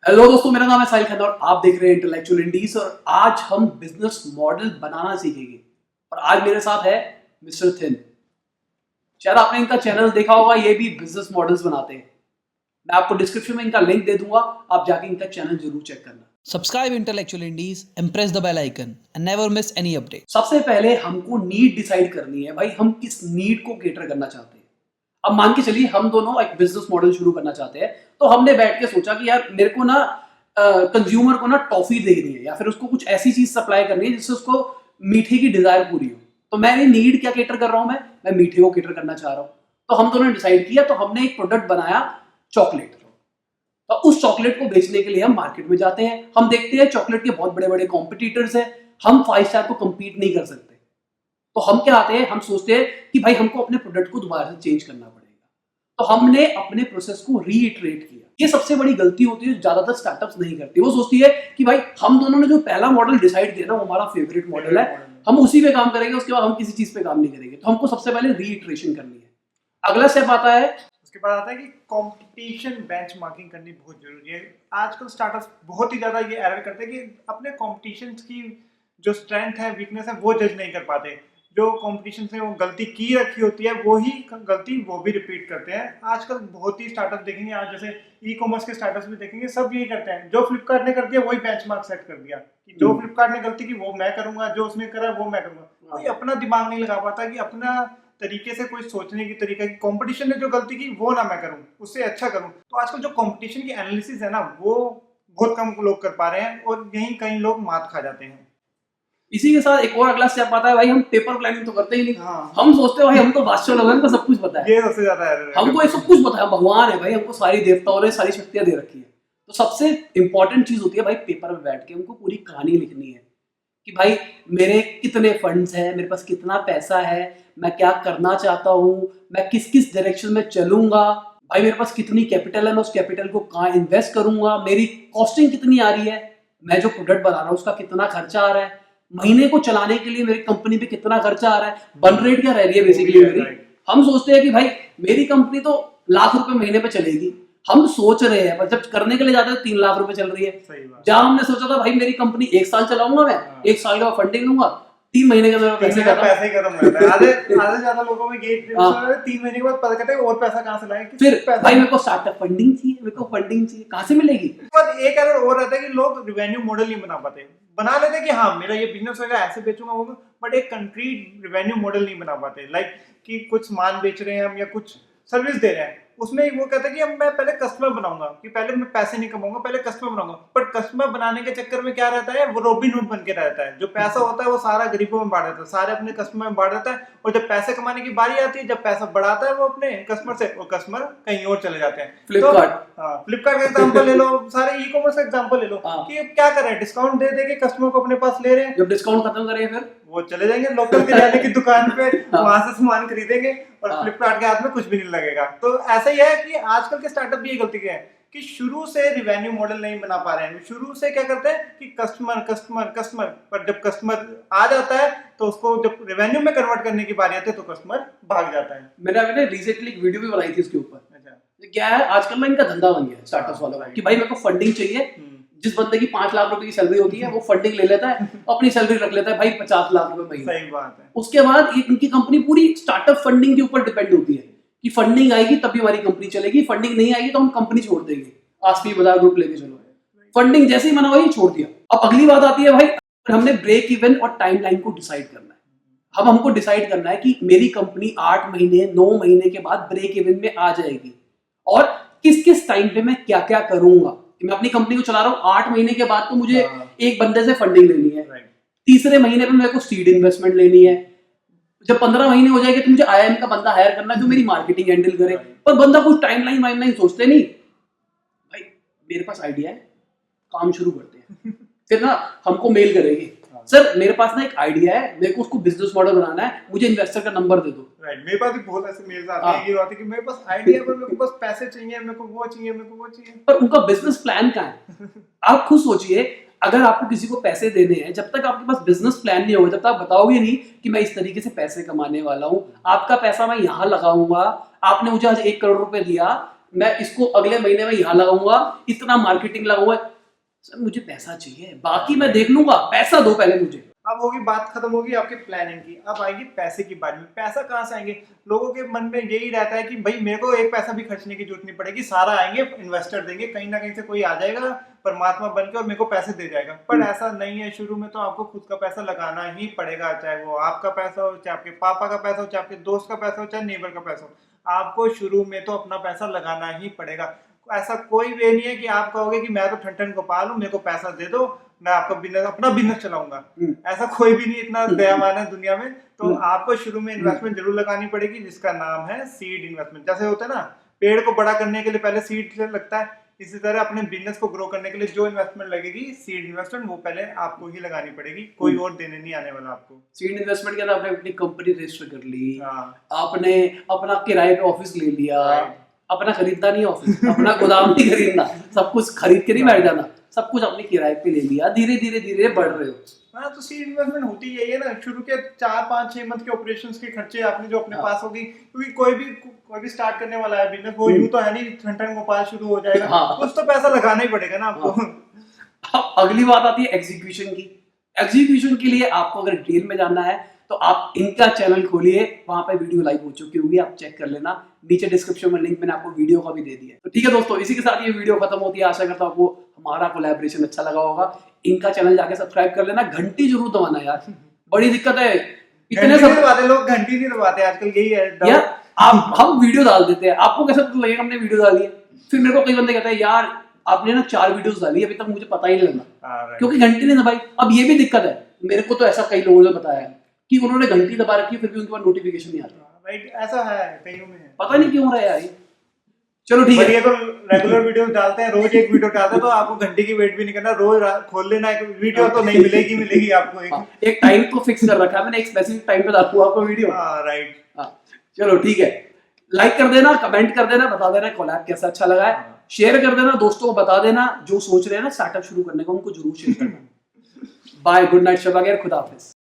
Hello दोस्तों, मेरा नाम है साहिल खन्ना और आप देख रहे हैं इंटेलेक्चुअल इंडीज। और आज हम बिजनेस मॉडल बनाना सीखेंगे। और आज मेरे साथ है मिस्टर थिन। शायद आपने इनका चैनल देखा होगा, ये भी बिजनेस मॉडल्स बनाते हैं। मैं आपको डिस्क्रिप्शन में इनका लिंक दे दूंगा, आप जाके इनका चैनल जरूर चेक करना। Subscribe Intellectual Indies and press the bell icon and never miss any update. सबसे पहले हमको नीड डिसाइड करनी है, भाई हम किस नीड को केटर करना चाहते हैं। अब मान के चलिए हम दोनों एक बिजनेस मॉडल शुरू करना चाहते हैं, तो हमने बैठ के सोचा कि यार मेरे को ना कंज्यूमर को ना टॉफी देनी है या फिर उसको कुछ ऐसी चीज सप्लाई करनी है जिससे उसको मीठे की डिजायर पूरी हो। तो मैंने नीड क्या केटर कर रहा हूं, मैं मीठे को केटर करना चाह रहा हूं। तो हम दोनों ने डिसाइड किया, तो हमने एक प्रोडक्ट बनाया चॉकलेट। तो उस चॉकलेट को बेचने के लिए हम मार्केट में जाते हैं, हम देखते हैं चॉकलेट के बहुत बड़े बड़े कॉम्पिटिटर्स हैं, हम 5 स्टार को कंपीट नहीं कर सकते। तो हम क्या आते हैं, हम सोचते हैं कि भाई हमको अपने प्रोडक्ट को दोबारा से चेंज करना पड़ेगा। तो हमने अपने प्रोसेस को रीइटरेट किया। ये सबसे बड़ी गलती होती है जो ज्यादातर स्टार्टअप्स नहीं करती। वो सोचती है कि भाई हम दोनों ने जो पहला मॉडल डिसाइड किया ना, वो हमारा फेवरेट मॉडल है, हम उसी पे काम करेंगे, उसके बाद हम किसी चीज पे काम नहीं करेंगे। तो हमको सबसे पहले रीइटरेशन करनी है। अगला स्टेप आता है, उसके बाद आता है कि कंपटीशन बेंचमार्किंग करनी बहुत जरूरी है। आजकल स्टार्टअप्स बहुत ही ज़्यादा ये एरर करते हैं कि अपने कंपटीशन की जो स्ट्रेंथ है, वीकनेस है, वो जज नहीं कर पाते। जो कंपटीशन से वो गलती की रखी होती है, वो ही गलती वो भी रिपीट करते हैं। आजकल बहुत ही स्टार्टअप देखेंगे, आज जैसे ई कॉमर्स के स्टार्टअप्स भी देखेंगे, सब यही करते हैं। जो फ्लिपकार्ट ने कर दिया वही बेंचमार्क सेट कर दिया कि जो फ्लिपकार्ट ने गलती की वो मैं करूंगा, जो उसने करा वो मैं करूंगा। कोई अपना दिमाग नहीं लगा पाता कि अपना तरीके से कोई सोचने की तरीका कि कंपटीशन ने जो गलती की वो ना मैं करूं, उससे अच्छा करूं। तो आजकल जो कंपटीशन की एनालिसिस है ना, वो बहुत कम लोग कर पा रहे हैं और यहीं कई लोग मात खा जाते हैं। इसी के साथ एक और अगला स्टेप आता है, भाई हम पेपर प्लानिंग तो करते ही नहीं। हाँ। हम सोचते हैं भाई हम तो बादशाह लोग हैं, हमको सब कुछ पता है। ये सबसे ज्यादा एरर है। हमको ये सब कुछ पता है, भगवान है भाई, हमको सारी देवताओं ने सारी शक्तियां दे रखी है। तो सबसे इंपॉर्टेंट चीज होती है भाई, पेपर में बैठ के हमको पूरी कहानी लिखनी है कि भाई मेरे कितने फंड्स हैं, मेरे पास कितना पैसा है, मैं क्या करना चाहता हूँ, मैं किस किस डायरेक्शन में चलूंगा, भाई मेरे पास कितनी कैपिटल है, मैं उस कैपिटल को कहाँ इन्वेस्ट करूंगा, मेरी कॉस्टिंग कितनी आ रही है, मैं जो प्रोडक्ट बना रहा हूँ उसका कितना खर्चा आ रहा है, महीने को चलाने के लिए मेरी कंपनी पे कितना खर्चा आ रहा है, बर्न रेट क्या रह रही है बेसिकली मेरी। हम सोचते हैं कि भाई मेरी कंपनी तो लाख रुपए महीने पे चलेगी, हम सोच रहे हैं, पर जब करने के लिए जाते हैं 3 लाख रुपए चल रही है। जहां हमने सोचा था भाई मेरी कंपनी 1 साल चलाऊंगा, मैं 1 साल का फंडिंग लूंगा, 3 महीने के अंदर पैसे खत्म हो जाता है। आधे ज्यादा लोगों में ये 3 महीने के बाद पता करते हैं और पैसा कहां से लाएं। फिर भाई मेरे को स्टार्टअप फंडिंग चाहिए, मेरे को फंडिंग चाहिए, कहां से मिलेगी। पर एक एरर और रहता है कि लोग रिवेन्यू मॉडल नहीं बना पाते। बना लेते हैं कि हाँ मेरा ये बिजनेस होगा, ऐसे बेचूंगा वो, बट एक कंक्रीट रिवेन्यू मॉडल नहीं बना पाते। लाइक कि कुछ सामान बेच रहे हैं हम या कुछ सर्विस दे रहे हैं, उसमें वो कहते हैं कि अब मैं पहले कस्टमर बनाऊंगा, कि पहले मैं पैसे नहीं कमाऊंगा, पहले कस्टमर बनाऊंगा। बट कस्टमर बनाने के चक्कर में क्या रहता है, वो रॉबिन हुड बन के रहता है। जो पैसा होता है वो सारा गरीबों में बांट देता है, सारे अपने कस्टमर में बांट देता है। और जब पैसे कमाने की बारी आती है, जब पैसा बढ़ाता है वो अपने कस्टमर से, वो कस्टमर कहीं और चले जाते हैं। फ्लिपकार्ट का एग्जांपल ले लो, सारे ई कॉमर्स का एग्जांपल ले लो कि क्या कर रहे हैं, डिस्काउंट दे के कस्टमर को अपने पास ले रहे हैं। जब डिस्काउंट खत्म करेंगे फिर वो चले जाएंगे लोकल किराने की दुकान पे, वहां से सामान खरीदेंगे और फ्लिपकार्ट के हाथ में कुछ भी नहीं लगेगा। तो ऐसा ही है कि आजकल के स्टार्टअप भी ये गलती है कि शुरू से रिवेन्यू मॉडल नहीं बना पा रहे हैं। शुरू से क्या करते हैं कि कस्टमर कस्टमर कस्टमर, पर जब कस्टमर आ जाता है तो उसको जब रिवेन्यू में कन्वर्ट करने की बारी आती है तो कस्टमर भाग जाता है। मैंने रिसेंटली एक वीडियो भी बनाई थी इसके ऊपर। क्या है, आजकल ना इनका धंधा बन गया स्टार्टअप्स वालों का कि भाई मेरे को फंडिंग चाहिए। जिस बंदे की 5 लाख रुपए की सैलरी होती है वो फंडिंग ले लेता है, अपनी सैलरी रख लेता है भाई 50 लाख रुपए महीने। सही बात है। उसके बाद इनकी कंपनी पूरी स्टार्टअप फंडिंग के ऊपर डिपेंड होती है कि फंडिंग आएगी तभी हमारी कंपनी चलेगी, फंडिंग नहीं आएगी तो हम कंपनी छोड़ देंगे, आसपी बाजार ग्रुप लेके चलो। फंडिंग जैसे ही मना हुआ छोड़ दिया। अब अगली बात आती है भाई, हमने ब्रेक इवन और टाइमलाइन को डिसाइड करना है। हमको डिसाइड करना है कि मेरी कंपनी 8 महीने 9 महीने के बाद ब्रेक इवन में आ जाएगी और किस किस टाइम पे मैं क्या क्या करूंगा। मैं अपनी कंपनी को चला रहा हूँ, 8 महीने के बाद तो मुझे एक बंदे से फंडिंग लेनी है, तीसरे महीने पे मेरे को सीड इन्वेस्टमेंट लेनी है, जब 15 महीने हो जाएंगे तो मुझे आईएम का बंदा हायर करना है जो मेरी मार्केटिंग हैंडल करे। पर बंदा कुछ टाइमलाइन वाइमलाइन सोचते नहीं। भाई मेरे पास आइडिया है, काम शुरू करते हैं। फिर ना हमको मेल करेंगे, सर मेरे पास ना एक आइडिया है, मेरे को उसको बिजनेस मॉडल बनाना है, मुझे इन्वेस्टर का नंबर दे दो। मेरे पास भी बहुत ऐसे मेल्स आते हैं, ये बात है कि मेरे पास आइडिया पर मेरे को बस पैसे चाहिए, मेरे को वो चाहिए, मेरे को वो चाहिए, पर उनका बिजनेस प्लान क्या है। आप खुद सोचिए, अगर आपको किसी को पैसे देने हैं, जब तक आपके पास बिजनेस प्लान नहीं होगा, जब तक आप बताओगे नहीं कि मैं इस तरीके से पैसे कमाने वाला हूँ, आपका पैसा मैं यहाँ लगाऊंगा, आपने मुझे आज 1 करोड़ रुपए दिया, मैं इसको अगले महीने में यहाँ लगाऊंगा, इतना मार्केटिंग लगाऊंगा। सर मुझे पैसा चाहिए, बाकी मैं देख लूंगा, पैसा दो पहले मुझे। अब होगी बात, खत्म होगी आपकी प्लानिंग की, अब आएगी पैसे की बारे में। पैसा कहाँ से आएंगे? लोगों के मन में यही रहता है कि भाई मेरे को एक पैसा भी खर्चने की जरूरत नहीं पड़ेगी, सारा आएंगे इन्वेस्टर देंगे, कहीं ना कहीं से कोई आ जाएगा परमात्मा बन के और मेरे को पैसे दे जाएगा। पर ऐसा नहीं है, शुरू में तो आपको खुद का पैसा लगाना ही पड़ेगा, चाहे वो आपका पैसा हो, चाहे आपके पापा का पैसा हो, चाहे आपके दोस्त का पैसा हो, चाहे नेबर का पैसा हो, आपको शुरू में तो अपना पैसा लगाना ही पड़ेगा। ऐसा कोई वे नहीं है कि आप कहोगे कि मैं तो ठन गोपाल हूँ, मेरे को पैसा दे दो, मैं आपका बिजनेस, अपना बिजनेस चलाऊंगा। ऐसा कोई भी नहीं इतना दयावान है दुनिया में। तो आपको शुरू में इन्वेस्टमेंट जरूर लगानी पड़ेगी, जिसका नाम है सीड इन्वेस्टमेंट। जैसे होता है ना, पेड़ को बड़ा करने के लिए पहले सीड लगता है, इसी तरह अपने बिजनेस को ग्रो करने के लिए जो इन्वेस्टमेंट लगेगी सीड इन्वेस्टमेंट, वो पहले आपको ही लगानी पड़ेगी, कोई और देने नहीं आने वाला आपको। सीड इन्वेस्टमेंट के अंदर आपने अपनी कंपनी रजिस्टर कर ली, हाँ। आपने अपना किराए पे ऑफिस ले लिया, अपना खरीदना नहीं ऑफिस, अपना गोदाम नहीं खरीदना, सब कुछ खरीद के नहीं बैठ जाना, सब कुछ अपने किराए पे ले लिया, धीरे धीरे धीरे बढ़ रहे हो। हाँ, तो सीड इन्वेस्टमेंट होती यही है ना, शुरू के 4-5-6 मंथ के ऑपरेशंस के खर्चे आपने जो अपने पास होगी, क्योंकि कोई भी स्टार्ट करने वाला है बिजनेस, वो यूं तो है नहीं ठन गोपाल शुरू हो जाएगा। कुछ तो पैसा लगाना ही पड़ेगा ना आपको। अब अगली बात आती है एग्जीक्यूशन की। एग्जीक्यूशन के लिए आपको अगर डिटेल में जानना है तो आप इनका चैनल खोलिए, वहां पे वीडियो लाइव हो चुकी होगी, आप चेक कर लेना, नीचे डिस्क्रिप्शन में लिंक मैंने आपको वीडियो का भी दे दिया है। तो ठीक है दोस्तों, इसी के साथ ये वीडियो खत्म होती है। आशा करता हूं आपको हमारा कोलैबोरेशन अच्छा लगा होगा। इनका चैनल जाके सब्सक्राइब कर लेना, घंटी जरूर दबाना यार, बड़ी दिक्कत है, इतने सब दबाते लोग, घंटी नहीं दबाते आजकल, यही है यार। आप हम वीडियो डाल देते हैं, आपको कैसा लगेगा हमने वीडियो डाली है, फिर मेरे को कई बंदे कहते हैं यार आपने ना 4 वीडियोस डाली, अभी तक मुझे पता ही नहीं लगा क्योंकि घंटी नहीं दबाई। अब ये भी दिक्कत है, मेरे को तो ऐसा कई लोगों ने बताया कि उन्होंने घंटी दबा रखी है, फिर भी उनके पास नोटिफिकेशन नहीं आता। राइट, ऐसा है कईयों में है, पता नहीं क्यों हो रहा है यार ये। चलो ठीक है, ये तो रेगुलर वीडियोस डालते हैं, रोज एक वीडियो डालते हैं, तो आपको घंटे की वेट भी नहीं करना, रोज खोल लेना एक वीडियो, तो नहीं मिलेगी आपको एक टाइम को फिक्स कर रखा है मैंने, एक स्पेसिफिक टाइम पे डालूंगा आपको वीडियो। राइट। चलो ठीक है, लाइक कर देना, कमेंट कर देना, बता देना कोलैब कैसा अच्छा लगा है, शेयर कर देना, दोस्तों को बता देना जो सोच रहे हैं ना स्टार्टअप शुरू करने का, उनको जरूर शेयर करना। बाय, गुड नाइट, शब बखैर, खुदा हाफिज।